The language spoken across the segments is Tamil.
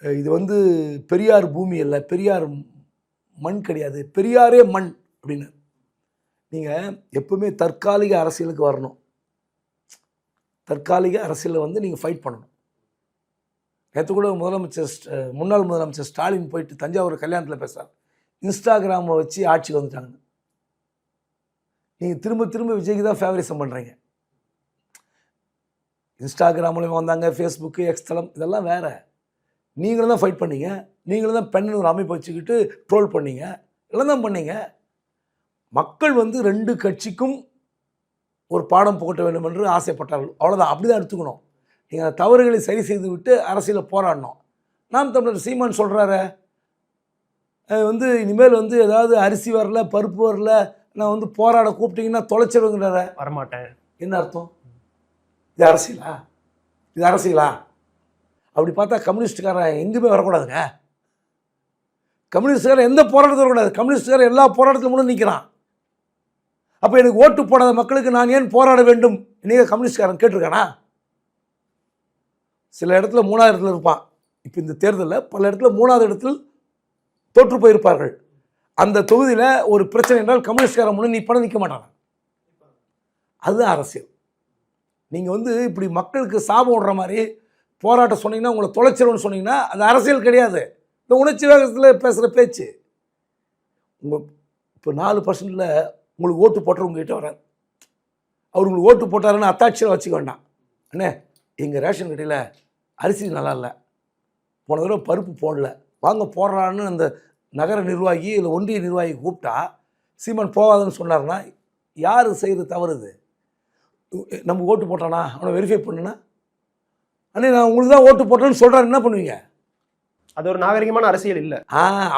இது வந்து பெரியார் பூமி அல்ல, பெரியார் மண் கிடையாது, பெரியாரே மண் அப்படின்னு. நீங்கள் எப்பவுமே தற்காலிக அரசியலுக்கு வரணும். தற்காலிக அரசியலில் வந்து நீங்கள் ஃபைட் பண்ணணும். நேற்று கூட முன்னாள் முதலமைச்சர் ஸ்டாலின் போயிட்டு தஞ்சாவூர் கல்யாணத்தில் பேசுகிறார், இன்ஸ்டாகிராமை வச்சு ஆட்சிக்கு வந்துட்டாங்க. நீங்கள் திரும்ப திரும்ப விஜய்க்கு தான் ஃபேவரிசம் பண்ணுறீங்க. இன்ஸ்டாகிராம் மூலமாக வந்தாங்க, ஃபேஸ்புக்கு, எக்ஸ்தலம், இதெல்லாம் வேறு. நீங்களும் தான் ஃபைட் பண்ணீங்க, நீங்களும் தான் பெண்ணு ஒரு அமைப்பு வச்சுக்கிட்டு ட்ரோல் பண்ணீங்க, எல்லாம் தான் பண்ணீங்க. மக்கள் வந்து ரெண்டு கட்சிக்கும் ஒரு பாடம் புகட்ட வேண்டும் என்று ஆசைப்பட்டார்கள், அவ்வளோதான். அப்படி தான் எடுத்துக்கணும். நீங்கள் தவறுகளை சரி செய்து விட்டு அரசியலில் போராடணும். நாம் தமிழர் சீமான் சொல்கிறாரு வந்து இனிமேல் வந்து ஏதாவது அரிசி வரல, பருப்பு வரல, நான் வந்து போராட கூப்பிட்டீங்கன்னா தொலைச்சிருங்கிறார. வரமாட்டேன். என்ன அர்த்தம்? இது அரசியலா? இது அரசியலா? அப்படி பார்த்தா கம்யூனிஸ்டுக்காரன் எங்கேயுமே வரக்கூடாதுங்க. கம்யூனிஸ்டுக்காரன் எந்த போராட்டத்தில் வரக்கூடாது. கம்யூனிஸ்டுக்காரன் எல்லா போராட்டத்திலும் கூட நிற்கிறான். அப்போ எனக்கு ஓட்டு போடாத மக்களுக்கு நான் ஏன் போராட வேண்டும்? நீங்கள் கம்யூனிஸ்டுக்காரன் கேட்டிருக்கானா? சில இடத்துல 3வது இடத்துல இருப்பான். இப்போ இந்த தேர்தலில் பல இடத்துல 3வது இடத்தில் தோற்று போயிருப்பார்கள். அந்த தொகுதியில் ஒரு பிரச்சனை என்றால் கம்யூனிஸ்ட்காரன் முன்னே நீ பணம் நிற்க மாட்டாங்க. அதுதான் அரசியல். நீங்கள் வந்து இப்படி மக்களுக்கு சாபம் விடுற மாதிரி போராட்டம் சொன்னீங்கன்னா, உங்களை தொலைச்சிரும்னு சொன்னீங்கன்னா அது அரசியல் கிடையாது. இந்த உணர்ச்சி வேகத்தில் பேசுகிற பேச்சு. இப்போ 4% உங்களுக்கு ஓட்டு போட்டுறவங்ககிட்ட வரார். அவர் உங்களுக்கு ஓட்டு போட்டாருன்னு அத்தாட்சியில் வச்சுக்க வேண்டாம். அண்ணே, எங்கள் ரேஷன் கடையில் அரிசி நல்லா இல்லை, போன தடவை பருப்பு போடல, வாங்க போடுறான்னு அந்த நகர நிர்வாகி இல்லை ஒன்றிய நிர்வாகி கூப்பிட்டா சீமான் போகாதுன்னு சொன்னார்னா யார் செய்கிறது தவறுது? நம்ம ஓட்டு போட்டானா அவனை வெரிஃபை பண்ணுனா, அண்ணே நான் உங்களுக்கு தான் ஓட்டு போட்டேன்னு சொல்கிறாரு, என்ன பண்ணுவீங்க? அது ஒரு நாகரிகமான அரசியல் இல்லை.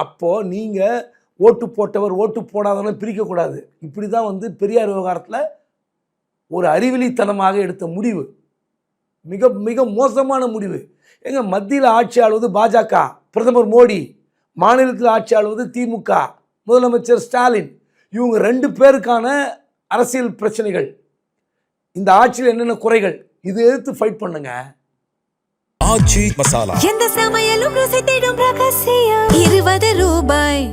அப்போது நீங்கள் ஓட்டு போட்டவர் ஓட்டு போடாதவன்னு பிரிக்கக்கூடாது. இப்படி தான் வந்து பெரியார் விவகாரத்தில் ஒரு அறிவிலித்தனமாக எடுத்த முடிவு, மிக மிக மோசமான முடிவு. எங்க மத்தியில் ஆட்சி ஆளுவது பாஜக, பிரதமர் மோடி, மாநிலத்தில் ஆட்சி ஆளுவது திமுக, முதலமைச்சர் ஸ்டாலின். இவங்க 2 பேருக்கான அரசியல் பிரச்சனைகள், இந்த ஆட்சியில் என்னென்ன குறைகள், இதை எதிர்த்து ஃபைட் பண்ணுங்க. ஆச்சி மசாலா, எந்த சமையலும் ருசி தேடும் ரகசியம். 20 ரூபாய்.